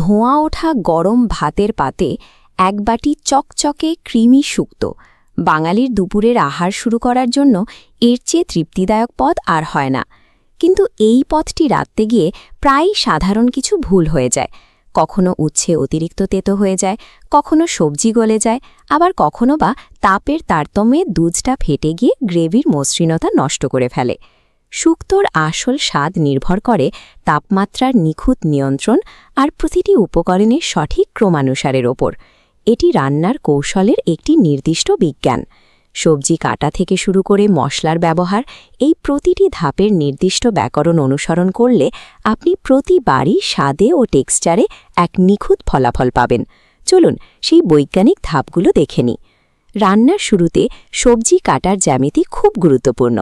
ধোঁয়া ওঠা গরম ভাতের পাতে এক বাটি চকচকে ক্রিমি শুক্তো বাঙালির দুপুরের আহার শুরু করার জন্য এর চেয়ে তৃপ্তিদায়ক পদ আর হয় না। কিন্তু এই পদটি রাঁধতে গিয়ে প্রায় সাধারণ কিছু ভুল হয়ে যায়। কখনো উচ্ছে অতিরিক্ত তেতো হয়ে যায়, কখনো সবজি গলে যায়, আবার কখনো বা তাপের তারতম্যে দুধটা ফেটে গিয়ে গ্রেভির মসৃণতা নষ্ট করে ফেলে। শুক্তোর আসল স্বাদ নির্ভর করে তাপমাত্রার নিখুঁত নিয়ন্ত্রণ আর প্রতিটি উপকরণের সঠিক ক্রমানুসারের ওপর। এটি রান্নার কৌশলের একটি নির্দিষ্ট বিজ্ঞান। সবজি কাটা থেকে শুরু করে মশলার ব্যবহার, এই প্রতিটি ধাপের নির্দিষ্ট ব্যাকরণ অনুসরণ করলে আপনি প্রতিবারই স্বাদে ও টেক্সচারে এক নিখুঁত ফলাফল পাবেন। চলুন সেই বৈজ্ঞানিক ধাপগুলো দেখে নিই। রান্নার শুরুতে সবজি কাটার জ্যামিতি খুব গুরুত্বপূর্ণ।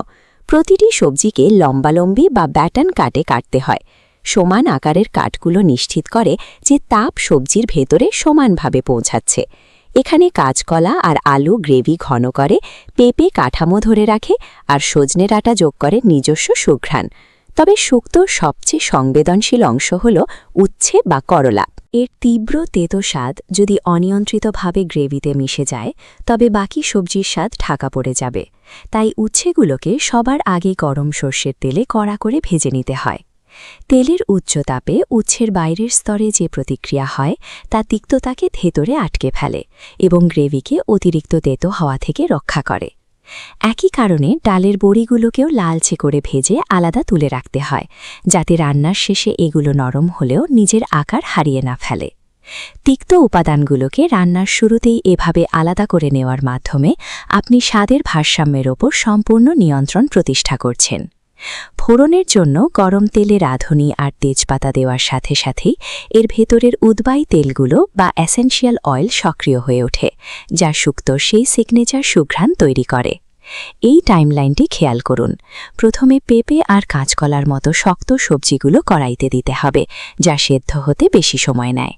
প্রতিটি সবজিকে লম্বালম্বি বা ব্যাটন কাটে কাটতে হয়। সমান আকারের কাটগুলো নিশ্চিত করে যে তাপ সবজির ভেতরে সমানভাবে পৌঁছাচ্ছে। এখানে কাঁচকলা আর আলু গ্রেভি ঘন করে, পেঁপে কাঠামো ধরে রাখে, আর সজনে ডাঁটা যোগ করে নিজস্ব সুঘ্রাণ। তবে শুক্তোর সবচেয়ে সংবেদনশীল অংশ হল উচ্ছে বা করলা। এর তীব্র তেতো স্বাদ যদি অনিয়ন্ত্রিতভাবে গ্রেভিতে মিশে যায়, তবে বাকি সবজির স্বাদ ঢাকা পড়ে যাবে। তাই উচ্ছেগুলোকে সবার আগে গরম সর্ষের তেলে কড়া করে ভেজে নিতে হয়। তেলের উচ্চ তাপে উচ্ছের বাইরের স্তরে যে প্রতিক্রিয়া হয় তা তিক্ততাকে ভেতরে আটকে ফেলে এবং গ্রেভিকে অতিরিক্ত তেতো হওয়া থেকে রক্ষা করে। একই কারণে ডালের বড়িগুলোকেও লালচে করে ভেজে আলাদা তুলে রাখতে হয়, যাতে রান্নার শেষে এগুলো নরম হলেও নিজের আকার হারিয়ে না ফেলে। তিক্ত উপাদানগুলোকে রান্নার শুরুতেই এভাবে আলাদা করে নেওয়ার মাধ্যমে আপনি স্বাদের ভারসাম্যের ওপর সম্পূর্ণ নিয়ন্ত্রণ প্রতিষ্ঠা করছেন। ফোড়নের জন্য গরম তেলে রাঁধুনি আর তেজপাতা দেওয়ার সাথে সাথেই এর ভেতরের উদ্বায়ী তেলগুলো বা এসেনশিয়াল অয়েল সক্রিয় হয়ে ওঠে, যা শুক্তোর সেই সিগনেচার সুঘ্রাণ তৈরি করে। এই টাইমলাইনটি খেয়াল করুন। প্রথমে পেঁপে আর কাঁচকলার মতো শক্ত সবজিগুলো কড়াইতে দিতে হবে, যা সেদ্ধ হতে বেশি সময় নেয়।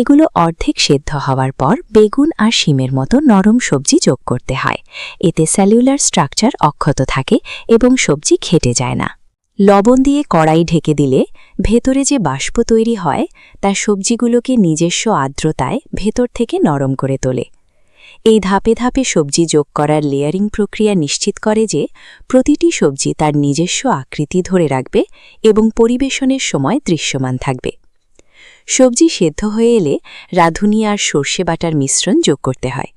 এগুলো অর্ধেক সেদ্ধ হওয়ার পর বেগুন আর শিমের মতো নরম সবজি যোগ করতে হয়। এতে সেলুলার স্ট্রাকচার অক্ষত থাকে এবং সবজি ঘেটে যায় না। লবণ দিয়ে কড়াই ঢেকে দিলে ভেতরে যে বাষ্প তৈরি হয় তা সবজিগুলোকে নিজস্ব আর্দ্রতায় ভেতর থেকে নরম করে তোলে। এই ধাপে ধাপে সবজি যোগ করার লেয়ারিং প্রক্রিয়া নিশ্চিত করে যে প্রতিটি সবজি তার নিজস্ব আকৃতি ধরে রাখবে এবং পরিবেশনের সময় দৃশ্যমান থাকবে। সবজি সেদ্ধ হয়ে এলে রাঁধুনি আর সর্ষে বাটার মিশ্রণ যোগ করতে হয়।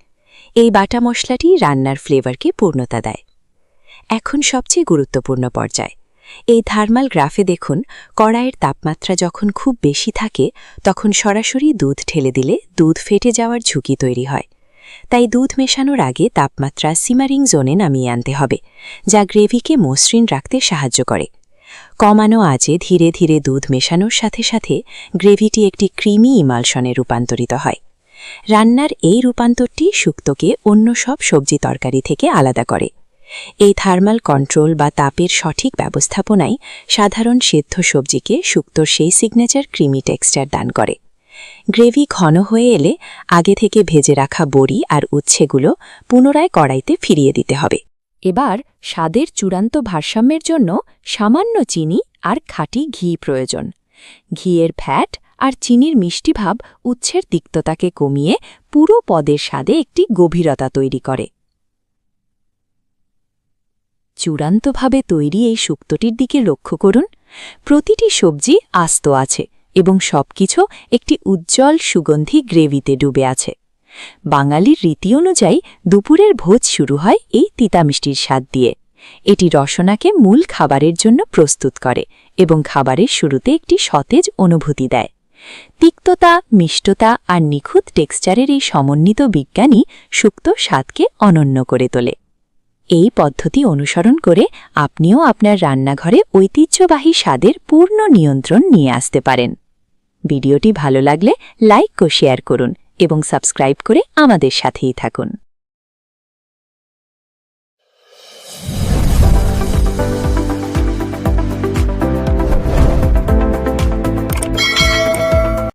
এই বাটা মশলাটি রান্নার ফ্লেভারকে পূর্ণতা দেয়। এখন সবচেয়ে গুরুত্বপূর্ণ পর্যায়। এই থার্মাল গ্রাফে দেখুন, কড়াইয়ের তাপমাত্রা যখন খুব বেশি থাকে তখন সরাসরি দুধ ঢেলে দিলে দুধ ফেটে যাওয়ার ঝুঁকি তৈরি হয়। তাই দুধ মেশানোর আগে তাপমাত্রা সিমারিং জোনে নামিয়ে আনতে হবে, যা গ্রেভিকে মসৃণ রাখতে সাহায্য করে। কমানো আঁচে ধীরে ধীরে দুধ মেশানোর সাথে সাথে গ্রেভিটি একটি ক্রিমি ইমালশনে রূপান্তরিত হয়। রান্নার এই রূপান্তরটি শুক্তোকে অন্য সব সবজি তরকারি থেকে আলাদা করে। এই থার্মাল কন্ট্রোল বা তাপের সঠিক ব্যবস্থাপনাই সাধারণ সেদ্ধ সবজিকে শুক্তোর সেই সিগনেচার ক্রিমি টেক্সচার দান করে। গ্রেভি ঘন হয়ে এলে আগে থেকে ভেজে রাখা বড়ি আর উচ্ছেগুলো পুনরায় কড়াইতে ফিরিয়ে দিতে হবে। এবার স্বাদের চূড়ান্ত ভারসাম্যের জন্য সামান্য চিনি আর খাঁটি ঘি প্রয়োজন। ঘিয়ের ফ্যাট আর চিনির মিষ্টি ভাব উচ্ছের তিক্ততাকে কমিয়ে পুরো পদের স্বাদে একটি গভীরতা তৈরি করে। চূড়ান্তভাবে তৈরি এই শুক্তোটির দিকে লক্ষ্য করুন। প্রতিটি সবজি আস্ত আছে এবং সবকিছু একটি উজ্জ্বল সুগন্ধি গ্রেভিতে ডুবে আছে। বাঙালির রীতি অনুযায়ী দুপুরের ভোজ শুরু হয় এই তিতামিষ্টির স্বাদ দিয়ে। এটি রসনাকে মূল খাবারের জন্য প্রস্তুত করে এবং খাবারের শুরুতে একটি সতেজ অনুভূতি দেয়। তিক্ততা, মিষ্টতা আর নিখুঁত টেক্সচারের এই সমন্বিত বিজ্ঞানই শুক্তোর স্বাদকে অনন্য করে তোলে। এই পদ্ধতি অনুসরণ করে আপনিও আপনার রান্নাঘরে ঐতিহ্যবাহী স্বাদের পূর্ণ নিয়ন্ত্রণ নিয়ে আসতে পারেন। ভিডিওটি ভালো লাগলে লাইক ও শেয়ার করুন এবং সাবস্ক্রাইব করে আমাদের সাথেই থাকুন।